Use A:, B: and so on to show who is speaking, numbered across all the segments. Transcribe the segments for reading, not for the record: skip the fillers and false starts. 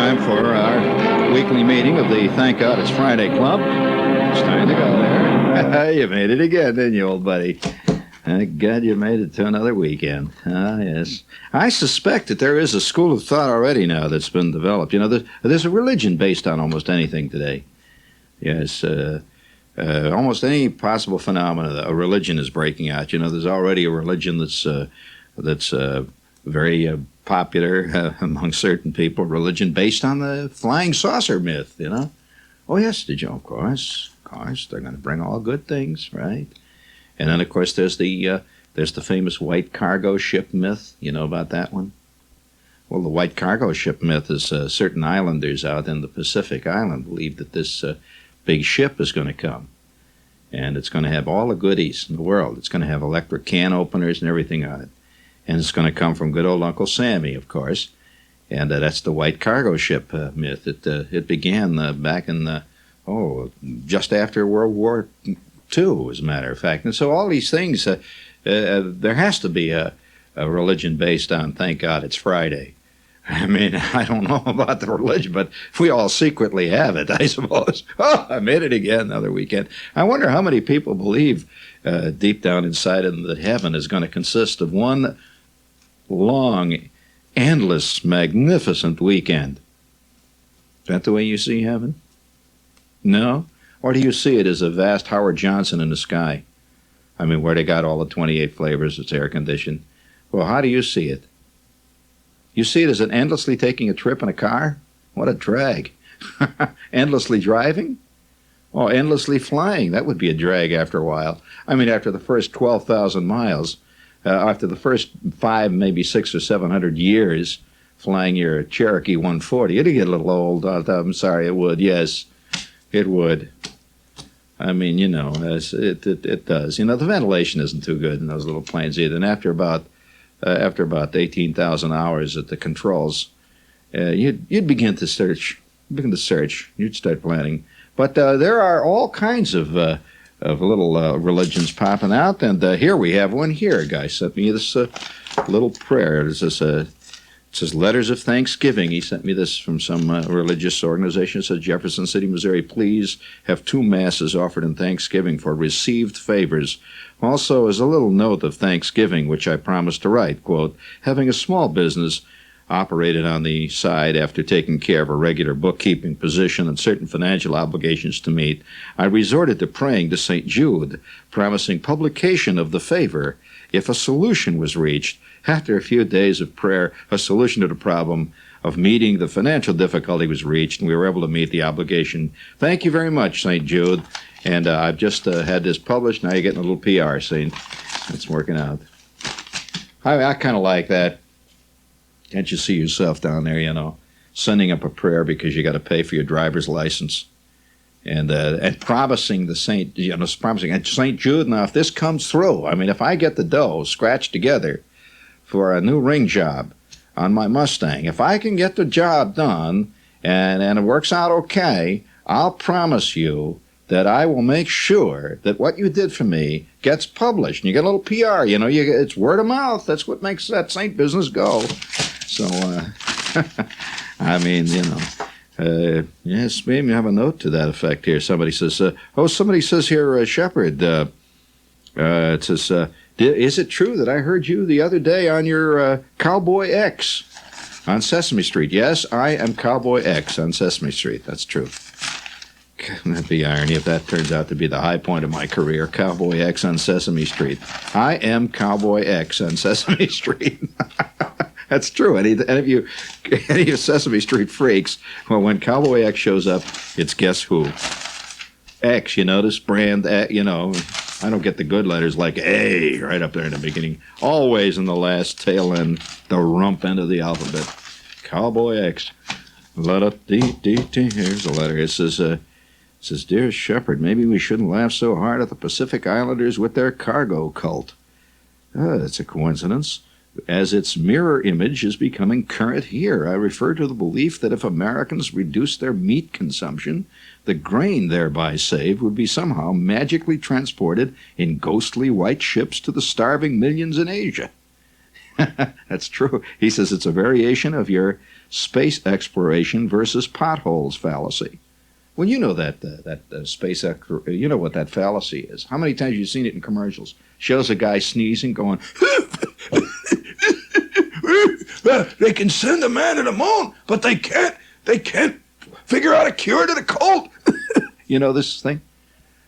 A: time for our weekly meeting of the Thank God It's Friday Club. It's time to go there. You made it again, didn't you, old buddy? Thank God you made it to another weekend. Ah, yes. I suspect that there is a school of thought already now that's been developed. You know, there's a religion based on almost anything today. Yes, almost any possible phenomena, a religion is breaking out. You know, there's already a religion that's very popular among certain people, religion based on the flying saucer myth, you know. Oh, yes, did you? Of course, they're going to bring all good things, right? And then, of course, there's the famous white cargo ship myth. You know about that one? Well, the white cargo ship myth is certain islanders out in the Pacific Island believe that this big ship is going to come. And it's going to have all the goodies in the world. It's going to have electric can openers and everything on it. And it's going to come from good old Uncle Sammy, of course. And that's the white cargo ship myth. It began back in, just after World War II, as a matter of fact. And so all these things, there has to be a religion based on, thank God it's Friday. I mean, I don't know about the religion, but we all secretly have it, I suppose. Oh, I made it again another weekend. I wonder how many people believe deep down inside them that heaven is going to consist of one long, endless, magnificent weekend. Is that the way you see heaven? No? Or do you see it as a vast Howard Johnson in the sky? I mean, where they got all the 28 flavors, it's air-conditioned. Well, how do you see it? You see it as an endlessly taking a trip in a car? What a drag. Endlessly driving? Oh, endlessly flying. That would be a drag after a while. I mean, after the first 12,000 miles, after the first 5, maybe 600 or 700 years flying your Cherokee 140, it'd get a little old. I'm sorry, it would. Yes, it would. I mean, you know, it does. You know, the ventilation isn't too good in those little planes either. And after about 18,000 hours at the controls, you'd begin to search. You'd start planning. But there are all kinds of little religions popping out, and here we have one here. A guy sent me this little prayer. It says Letters of Thanksgiving. He sent me this from some religious organization. It says, Jefferson City, Missouri, please have 2 masses offered in Thanksgiving for received favors. Also, as a little note of Thanksgiving, which I promised to write, quote, having a small business operated on the side after taking care of a regular bookkeeping position and certain financial obligations to meet, I resorted to praying to St. Jude, promising publication of the favor if a solution was reached. After a few days of prayer, a solution to the problem of meeting the financial difficulty was reached, and we were able to meet the obligation. Thank you very much, St. Jude. And I've just had this published. Now you're getting a little PR saying it's working out. I kind of like that. Can't you see yourself down there, you know, sending up a prayer because you got to pay for your driver's license, and promising the St. Jude. Now, if this comes through, I mean, if I get the dough scratched together for a new ring job on my Mustang, if I can get the job done and it works out okay, I'll promise you that I will make sure that what you did for me gets published. And you get a little PR, you know, it's word of mouth. That's what makes that Saint business go. So, I mean, you know, yes, maybe have a note to that effect here. Somebody says, here, Shepherd, it says, is it true that I heard you the other day on your Cowboy X on Sesame Street? Yes, I am Cowboy X on Sesame Street. That's true. That'd be irony if that turns out to be the high point of my career. Cowboy X on Sesame Street. I am Cowboy X on Sesame Street. That's true. Any of you Sesame Street freaks, well, when Cowboy X shows up, it's guess who? X, you notice? Brand, you know, I don't get the good letters like A right up there in the beginning. Always in the last tail end, the rump end of the alphabet. Cowboy X. Here's a letter. It says, Dear Shepherd, maybe we shouldn't laugh so hard at the Pacific Islanders with their cargo cult. That's a coincidence, as its mirror image is becoming current here. I refer to the belief that if Americans reduced their meat consumption, the grain thereby saved would be somehow magically transported in ghostly white ships to the starving millions in Asia. That's true. He says it's a variation of your space exploration versus potholes fallacy. Well, you know that you know what that fallacy is. How many times have you seen it in commercials? Shows a guy sneezing, going, they can send a man to the moon, but they can't figure out a cure to the cold. You know this thing?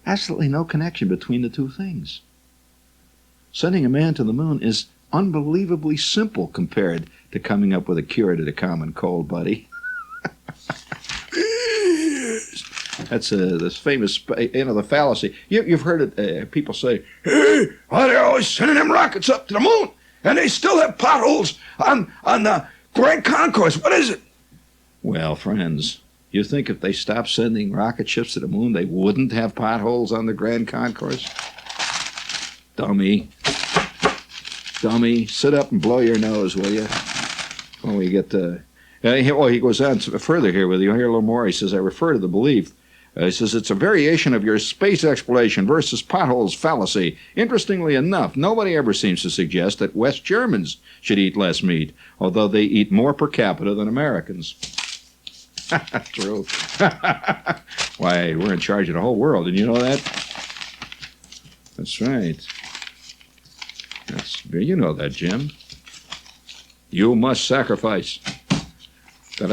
A: Absolutely no connection between the two things. Sending a man to the moon is unbelievably simple compared to coming up with a cure to the common cold, buddy. That's this famous, the fallacy. You've heard it. People say, "Hey, why they're always sending them rockets up to the moon, and they still have potholes on the Grand Concourse? What is it?" Well, friends, you think if they stopped sending rocket ships to the moon, they wouldn't have potholes on the Grand Concourse? Dummy, sit up and blow your nose, will you? When we get to... he goes on further here with you. Hear a little more. He says, I refer to the belief. He says, it's a variation of your space exploration versus potholes fallacy. Interestingly enough, nobody ever seems to suggest that West Germans should eat less meat, although they eat more per capita than Americans. True. Why, we're in charge of the whole world. Did you know that? That's right. You know that, Jim. You must sacrifice. Has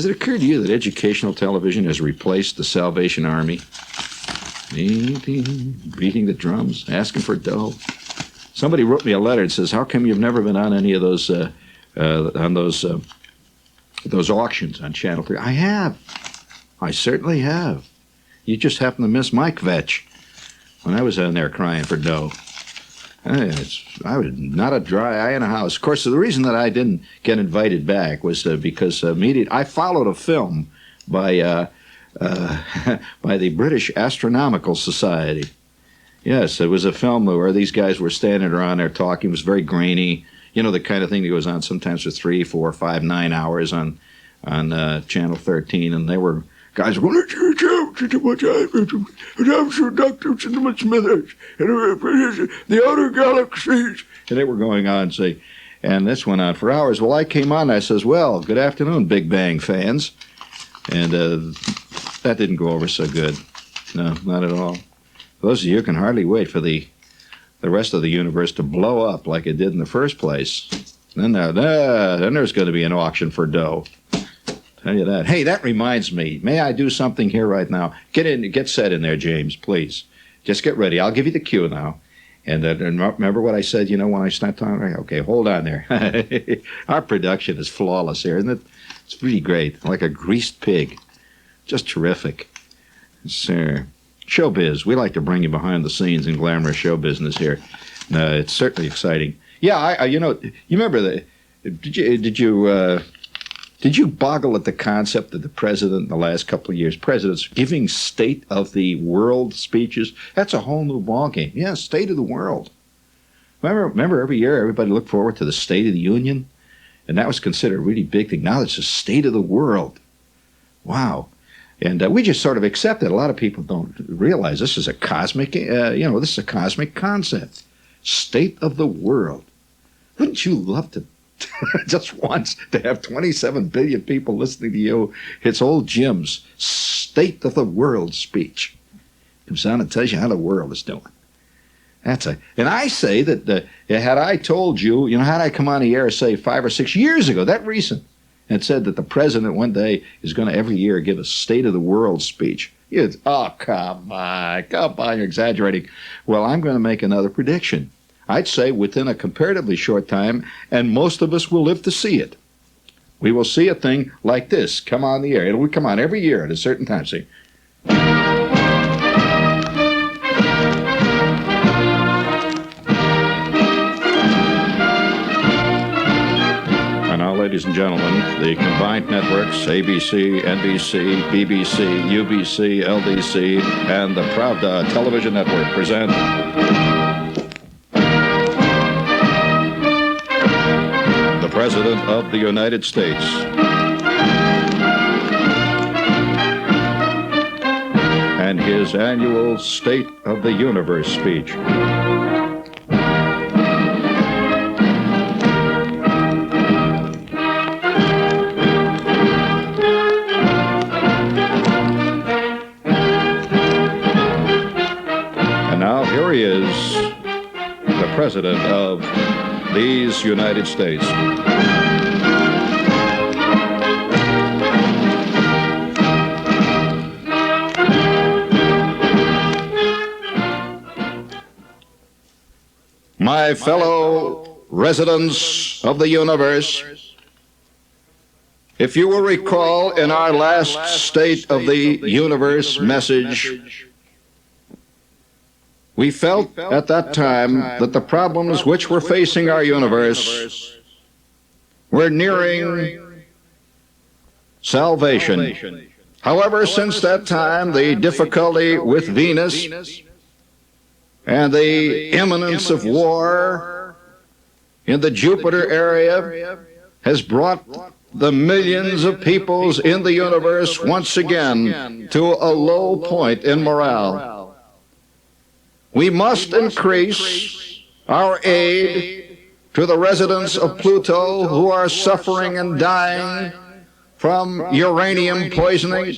A: it occurred to you that educational television has replaced the Salvation Army? Beating the drums, asking for dough. Somebody wrote me a letter and says, "How come you've never been on any of those auctions on Channel 3?" I have. I certainly have. You just happen to miss my kvetch when I was on there crying for dough. I was not a dry eye in a house. Of course, the reason that I didn't get invited back was because I followed a film by the British Astronomical Society. Yes, it was a film where these guys were standing around there talking. It was very grainy. You know, the kind of thing that goes on sometimes for 3, 4, 5, 9 hours on Channel 13, and they were... Guys were going, the outer galaxies. And they were going on, say, and this went on for hours. Well, I came on, I says, well, good afternoon, Big Bang fans. And that didn't go over so good. No, not at all. Those of you can hardly wait for the rest of the universe to blow up like it did in the first place. Then there's going to be an auction for dough. Tell you that. Hey, that reminds me. May I do something here right now? Get set in there, James, please. Just get ready. I'll give you the cue now. And remember what I said, when I stopped on? Okay, hold on there. Our production is flawless here, isn't it? It's really great. Like a greased pig. Just terrific. Sir. Showbiz. We like to bring you behind the scenes in glamorous show business here. It's certainly exciting. Yeah, you remember that? Did you boggle at the concept of the president in the last couple of years? Presidents giving State of the World speeches? That's a whole new ballgame. Yeah, State of the World. Remember every year everybody looked forward to the State of the Union? And that was considered a really big thing. Now it's the State of the World. Wow. And we just sort of accept it. A lot of people don't realize this is a cosmic, this is a cosmic concept. State of the World. Wouldn't you love to just once to have 27 billion people listening to you? It's old Jim's State of the World speech. Comes down and tells you how the world is doing. And I say that had I told you, had I come on the air, say 5 or 6 years ago, that recent, and said that the president one day is going to every year give a State of the World speech. Come on, you're exaggerating. Well, I'm going to make another prediction. I'd say within a comparatively short time, and most of us will live to see it. We will see a thing like this come on the air. It will come on every year at a certain time. See? And now, ladies and gentlemen, the combined networks, ABC, NBC, BBC, UBC, LDC, and the Pravda Television Network present... President of the United States. And his annual State of the Universe speech. President of these United States. My fellow residents of the universe, if you will recall in our last State of the Universe message, we felt at that time that the problems which were facing our universe were nearing salvation. However, since that time, the difficulty with Venus and the imminence of war in the Jupiter area has brought the millions of peoples in the universe once again to a low point in morale. We must increase our aid to the residents of Pluto who are suffering and dying from uranium poisoning.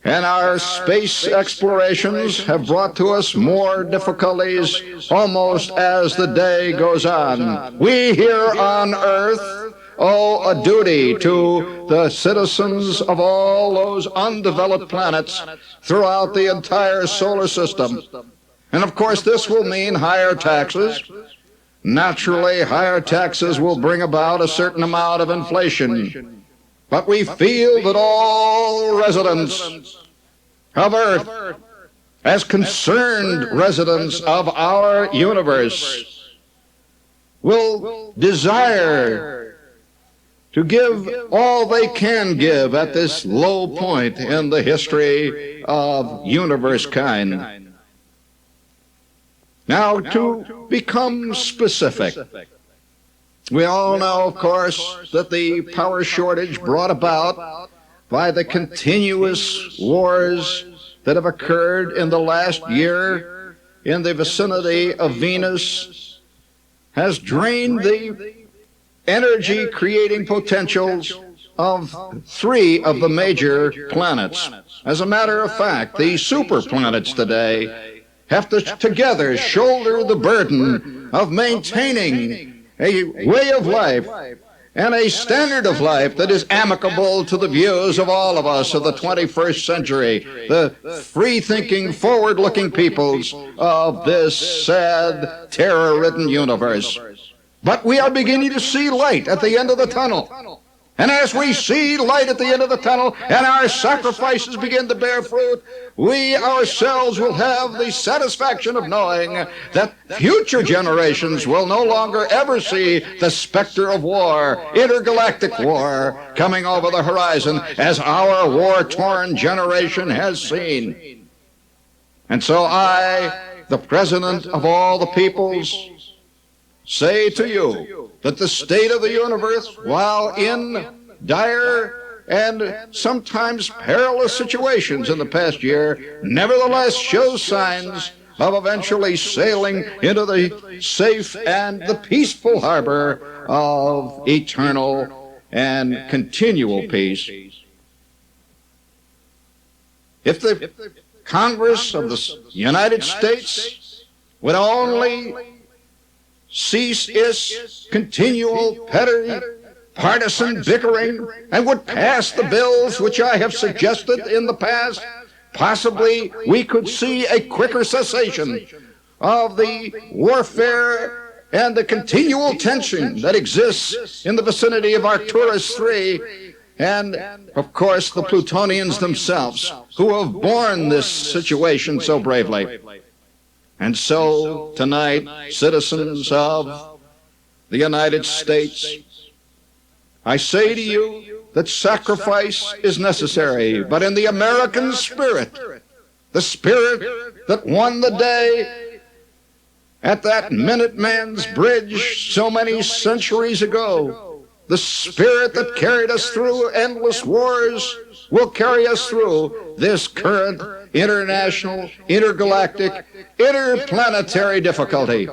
A: And our space explorations have brought to us more difficulties almost as the day goes on. We here on Earth owe a duty to the citizens of all those undeveloped planets throughout the entire solar system. And of course, this will mean higher taxes. Naturally, higher taxes will bring about a certain amount of inflation. But we feel that all residents of Earth, as concerned residents of our universe, will desire to give all they can give at this low point in the history of universe kind. Now, to become specific, we all know, of course, that the power shortage brought about by the continuous wars that have occurred in the last year in the vicinity of Venus has drained the energy-creating potentials of 3 of the major planets. As a matter of fact, the superplanets today have to together shoulder the burden of maintaining a way of life and a standard of life that is amicable to the views of all of us of the 21st century, the free-thinking, forward-looking peoples of this sad, terror-ridden universe. But we are beginning to see light at the end of the tunnel. And as we see light at the end of the tunnel and our sacrifices begin to bear fruit, we ourselves will have the satisfaction of knowing that future generations will no longer ever see the specter of war, intergalactic war, coming over the horizon as our war-torn generation has seen. And so I, the President of all the peoples, say to you that the state of the universe, while in dire and sometimes perilous situations in the past year, nevertheless shows signs of eventually sailing into the safe and the peaceful harbor of eternal and continual peace. If the Congress of the United States would only cease its continual petty partisan bickering and would pass the bills which I have suggested in the past, possibly we could see a quicker cessation of the warfare and the continual tension that exists in the vicinity of Arcturus III and, of course, the Plutonians themselves who have borne this situation so bravely. And so, tonight, citizens of the United States, I say to you that sacrifice is necessary, but in the American spirit, the spirit that won the day at that Minuteman's Bridge so many centuries ago, the spirit that carried us through endless wars will carry us through this current international, intergalactic, interplanetary difficulty.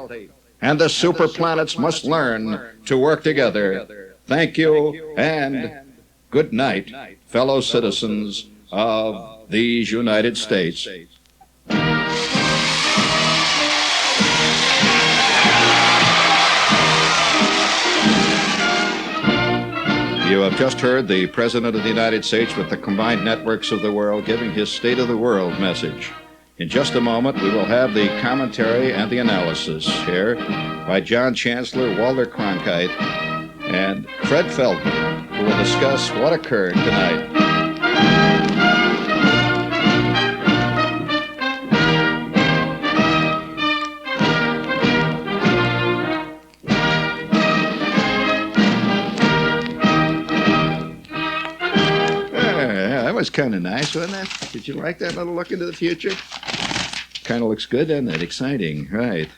A: And the superplanets must learn to work together. Thank you, and good night, fellow citizens of these United States. You have just heard the President of the United States with the combined networks of the world giving his State of the World message. In just a moment, we will have the commentary and the analysis here by John Chancellor, Walter Cronkite, and Fred Feldman, who will discuss what occurred tonight. That was kind of nice, wasn't it? Did you like that little look into the future? Kind of looks good, doesn't it? Exciting, right?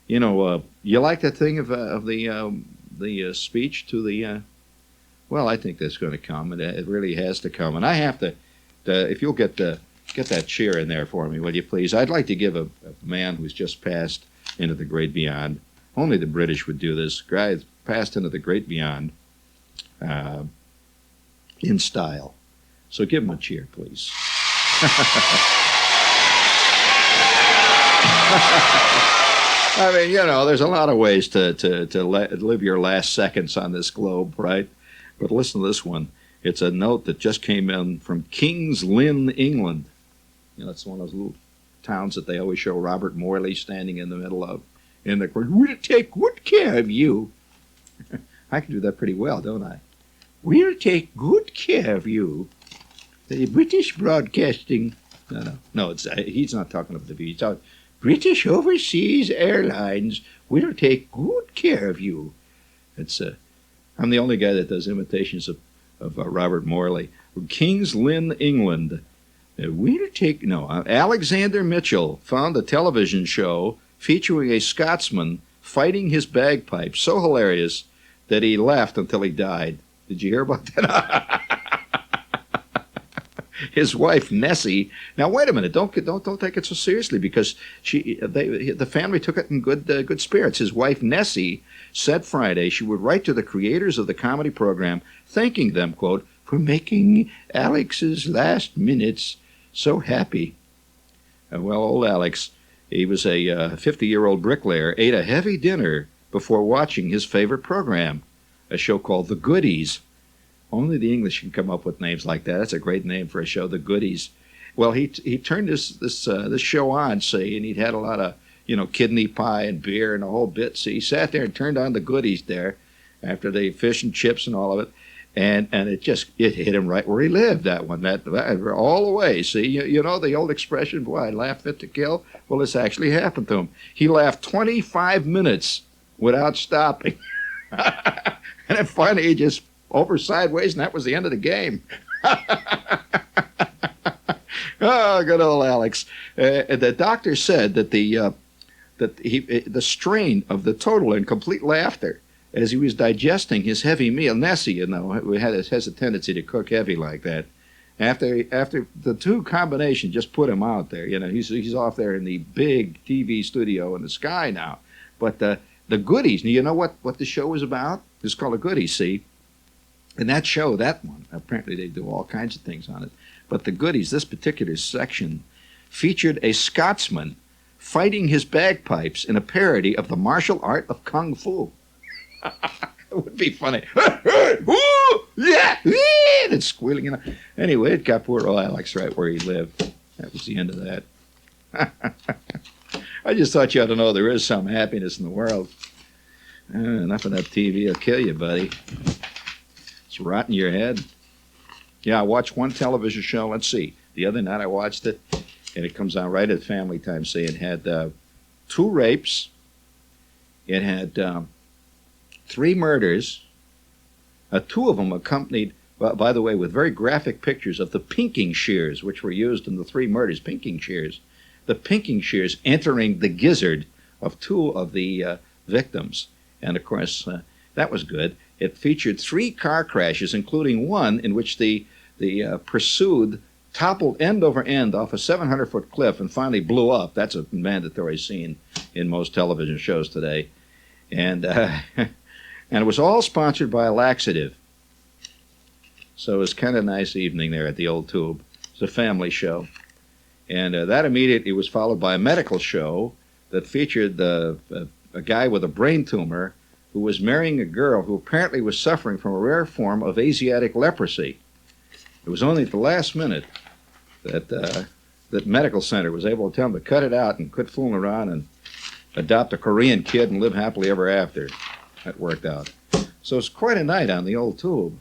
A: You know, you like that thing of the speech to the. Well, I think that's going to come, and it really has to come. And I have to, if you'll get that chair in there for me, will you please? I'd like to give a man who's just passed into the great beyond. Only the British would do this. Guy passed into the great beyond in style. So give him a cheer, please. I mean, you know, there's a lot of ways to live your last seconds on this globe, right? But listen to this one. It's a note that just came in from King's Lynn, England. You know, it's one of those little towns that they always show Robert Morley standing in the middle of. And they're going, we'll take good care of you. I can do that pretty well, don't I? We'll take good care of you. The British Broadcasting, no, he's not talking about the V. He's talking British Overseas Airlines will take good care of you. It's I'm the only guy that does imitations of Robert Morley. King's Lynn, England. Alexander Mitchell found a television show featuring a Scotsman fighting his bagpipes so hilarious that he laughed until he died. Did you hear about that? His wife Nessie. Now wait a minute! Don't take it so seriously, because the family took it in good spirits. His wife Nessie said Friday she would write to the creators of the comedy program, thanking them, quote, for making Alex's last minutes so happy. Well, old Alex, he was a 50-year-old bricklayer, ate a heavy dinner before watching his favorite program, a show called The Goodies. Only the English can come up with names like that. That's a great name for a show, The Goodies. Well, he turned this show on, see, and he'd had a lot of, kidney pie and beer and a whole bit. So he sat there and turned on The Goodies there after the fish and chips and all of it, and it hit him right where he lived, that one, that all the way. See, you know the old expression, boy, I laugh fit to kill? Well, this actually happened to him. He laughed 25 minutes without stopping. And then finally he just over sideways, and that was the end of the game. Oh, good old Alex. The doctor said that the strain of the total and complete laughter as he was digesting his heavy meal. Nessie, has a tendency to cook heavy like that. After the two combination just put him out there. He's off there in the big TV studio in the sky now. But the Goodies, you know what the show was about? It's called The Goodies, see? And that show, that one, apparently they do all kinds of things on it. But The Goodies, this particular section, featured a Scotsman fighting his bagpipes in a parody of the martial art of Kung Fu. It would be funny. And squealing. Anyway, it got poor old Alex right where he lived. That was the end of that. I just thought you ought to know there is some happiness in the world. Enough of that TV will kill you, buddy. It's rotting your head. Yeah, I watched one television show. Let's see. The other night I watched it, and it comes on right at family time. See, it had 2 rapes. It had 3 murders. 2 of them accompanied, by the way, with very graphic pictures of the pinking shears, which were used in the 3 murders. Pinking shears. The pinking shears entering the gizzard of 2 of the victims. And, of course, that was good. It featured 3 car crashes, including one in which the pursued toppled end over end off a 700-foot cliff and finally blew up. That's a mandatory scene in most television shows today. And and it was all sponsored by a laxative. So it was kind of a nice evening there at the old Tube. It was a family show. And that immediately was followed by a medical show that featured a guy with a brain tumor who was marrying a girl who apparently was suffering from a rare form of Asiatic leprosy. It was only at the last minute that that medical center was able to tell him to cut it out and quit fooling around and adopt a Korean kid and live happily ever after. That worked out. So it's quite a night on the old tube.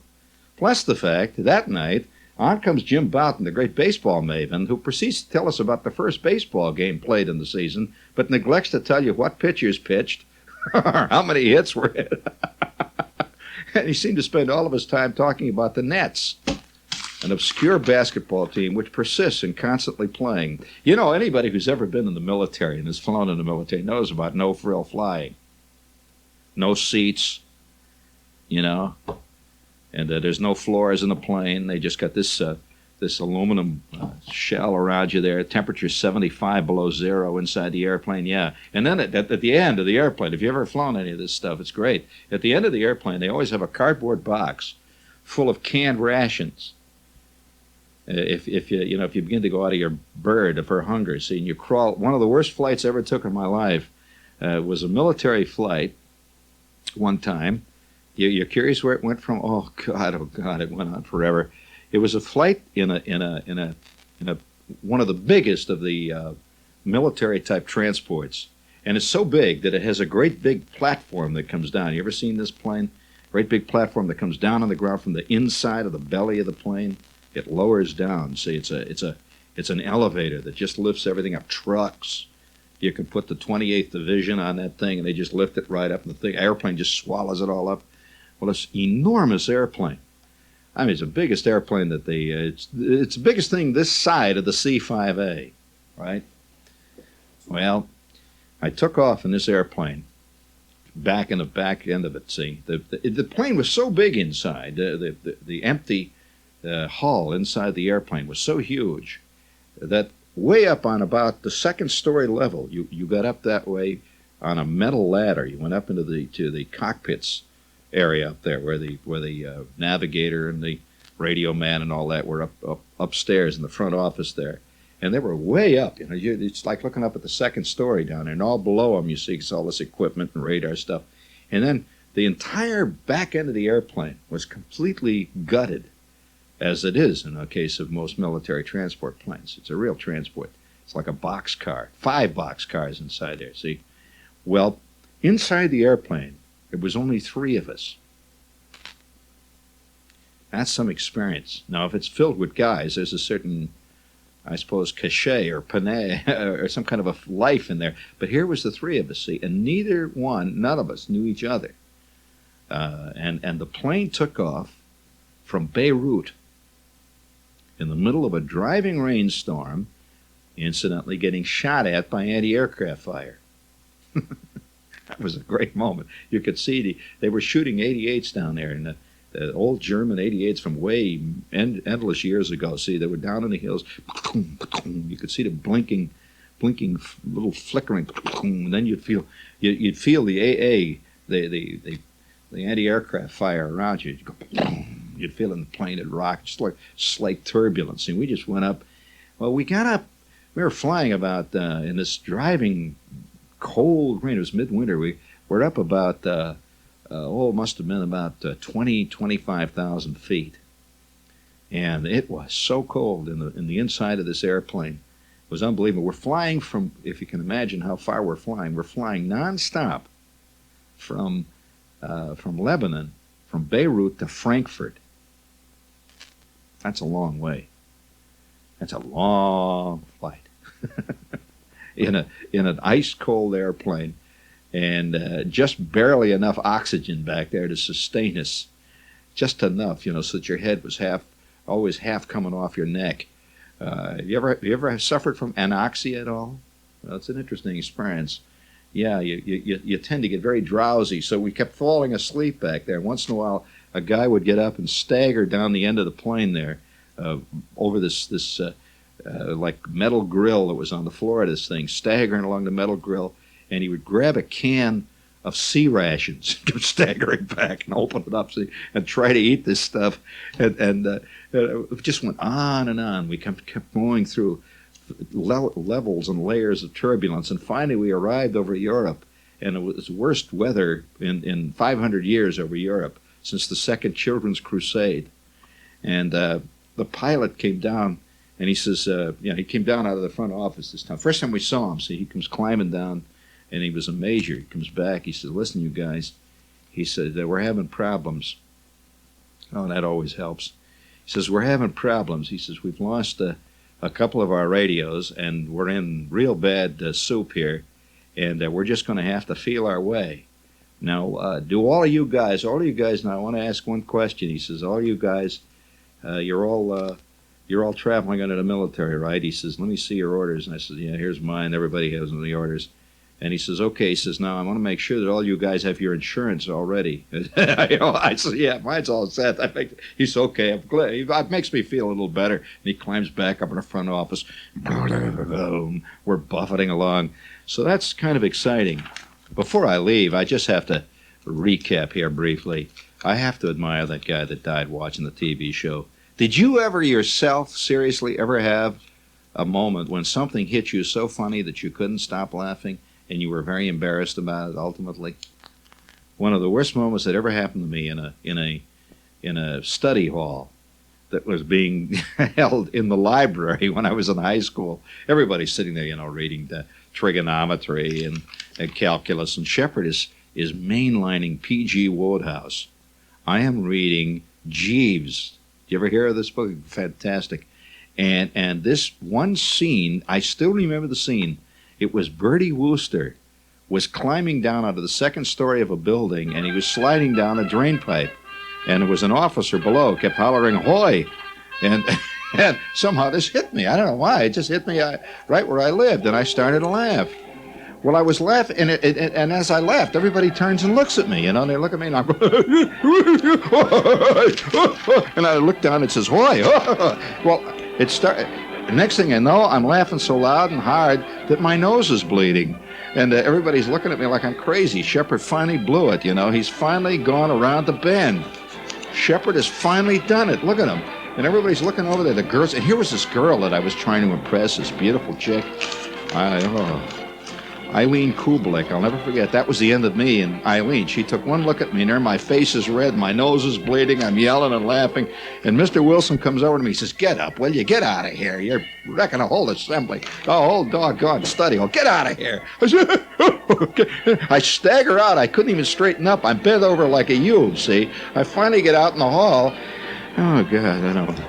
A: Plus the fact that night, on comes Jim Bouton, the great baseball maven, who proceeds to tell us about the first baseball game played in the season, but neglects to tell you what pitchers pitched or how many hits were hit. And he seemed to spend all of his time talking about the Nets, an obscure basketball team which persists in constantly playing. You know, anybody who's ever been in the military and has flown in the military knows about no-frill flying. No seats, you know, and there's no floors in the plane. They just got this aluminum shell around you there. Temperature 75 below zero inside the airplane, yeah. And then at the end of the airplane, if you've ever flown any of this stuff, it's great. At the end of the airplane, they always have a cardboard box full of canned rations. If you begin to go out of your bird for hunger, see, and you crawl. One of the worst flights I ever took in my life was a military flight. One time, you're curious where it went from? Oh God, it went on forever. It was a flight in one of the biggest of the military type transports, and it's so big that it has a great big platform that comes down. You ever seen this plane? Great big platform that comes down on the ground from the inside of the belly of the plane. It lowers down. See, it's an elevator that just lifts everything up. Trucks. You can put the 28th Division on that thing, and they just lift it right up, and the airplane just swallows it all up. Well, it's an enormous airplane. I mean, it's the biggest airplane that it's the biggest thing this side of the C-5A, right? Well, I took off in this airplane, back in the back end of it. See, the plane was so big inside. The empty hull inside the airplane was so huge that way up on about the second story level, you got up that way on a metal ladder. You went up into the cockpits area up there where the navigator and the radio man and all that were upstairs in the front office there, and they were way up. You know, it's like looking up at the second story down there, and all below them you see all this equipment and radar stuff, and then the entire back end of the airplane was completely gutted, as it is in the case of most military transport planes. It's a real transport. It's like a boxcar, 5 boxcars inside there, see? Well, inside the airplane, there was only 3 of us. That's some experience. Now, if it's filled with guys, there's a certain, I suppose, cachet or panache or some kind of a life in there. But here was the 3 of us, see? And none of us knew each other. And the plane took off from Beirut in the middle of a driving rainstorm, incidentally getting shot at by anti-aircraft fire. That was a great moment. You could see they were shooting 88s down there, and the old German 88s from way endless years ago. See, they were down in the hills. You could see them blinking little flickering. And then you'd feel the AA, the anti-aircraft fire around you. You'd feel in the plane it rocked, just like slight turbulence. And we just went up. Well, we got up. We were flying about in this driving cold rain. It was midwinter. We were up about, it must have been about 25,000 feet. And it was so cold in the inside of this airplane. It was unbelievable. We're flying from, if you can imagine how far we're flying nonstop from Lebanon, from Beirut to Frankfurt. That's a long way. That's a long flight in an ice-cold airplane, and just barely enough oxygen back there to sustain us, just enough, so that your head was always half coming off your neck. You ever suffered from anoxia at all? Well, it's an interesting experience. Yeah, you tend to get very drowsy, so we kept falling asleep back there. Once in a while, a guy would get up and stagger down the end of the plane there, over this like metal grill that was on the floor of this thing, staggering along the metal grill, and he would grab a can of sea rations, staggering back and open it up and try to eat this stuff, and it just went on and on. We kept going through levels and layers of turbulence, and finally we arrived over Europe, and it was the worst weather in 500 years over Europe since the Second Children's Crusade. And the pilot came down, and he says, he came down out of the front office this time. First time we saw him, see, he comes climbing down, and he was a major. He comes back, he says, listen, you guys, he said, we're having problems. Oh, that always helps. He says, we're having problems. He says, we've lost a couple of our radios, and we're in real bad soup here, and we're just going to have to feel our way. Now, do all of you guys, now I want to ask one question. He says, all you guys, you're all traveling under the military, right? He says, let me see your orders. And I said, yeah, here's mine. Everybody has the orders. And he says, okay. He says, now I want to make sure that all you guys have your insurance already. I said, yeah, mine's all set. He said, okay, I'm glad. It makes me feel a little better. And he climbs back up in the front office. We're buffeting along. So that's kind of exciting. Before I leave, I just have to recap here briefly. I have to admire that guy that died watching the TV show. Did you ever yourself, seriously, ever have a moment when something hit you so funny that you couldn't stop laughing and you were very embarrassed about it ultimately? One of the worst moments that ever happened to me in a study hall that was being held in the library when I was in high school. Everybody's sitting there, reading the trigonometry and calculus, and Shepard is mainlining P.G. Wodehouse. I am reading Jeeves. Did you ever hear of this book? Fantastic. And this one scene, I still remember the scene. It was Bertie Wooster was climbing down out of the second story of a building, and he was sliding down a drain pipe. And there was an officer below, kept hollering, "Hoy!" And somehow this hit me. I don't know why. It just hit me right where I lived, and I started to laugh. Well, I was laughing, and as I laughed, everybody turns and looks at me, They look at me, and I'm and I look down, and it says, "Hoy!" Well, it started. Next thing I know, I'm laughing so loud and hard that my nose is bleeding. And everybody's looking at me like I'm crazy. Shepard finally blew it, He's finally gone around the bend. Shepard has finally done it. Look at him. And everybody's looking over there, the girls. And here was this girl that I was trying to impress, this beautiful chick. Eileen Kublik, I'll never forget. That was the end of me and Eileen. She took one look at me, and there my face is red, my nose is bleeding, I'm yelling and laughing. And Mr. Wilson comes over to me, he says, "Get up, will you? Get out of here. You're wrecking a whole assembly. A whole doggone study hall. Get out of here." I said, I stagger out. I couldn't even straighten up. I'm bent over like a U, see? I finally get out in the hall. Oh, God, I don't know.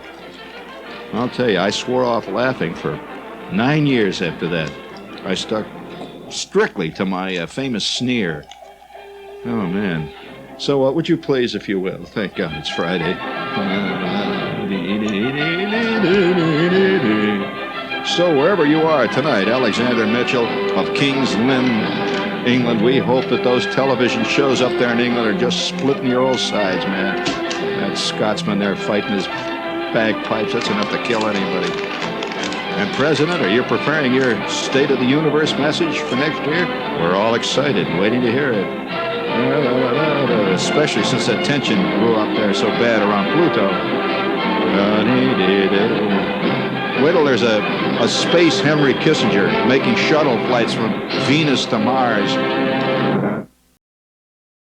A: I'll tell you, I swore off laughing for 9 years after that. I stuck strictly to my famous sneer. Oh, man. So, would you please, if you will? Thank God it's Friday. So, wherever you are tonight, Alexander Mitchell of King's Lynn, England, we hope that those television shows up there in England are just splitting your old sides, man. That Scotsman there fighting his bagpipes, that's enough to kill anybody. And President, are you preparing your State of the Universe message for next year? We're all excited, waiting to hear it. Especially since that tension grew up there so bad around Pluto. Wait till there's a space Henry Kissinger making shuttle flights from Venus to Mars.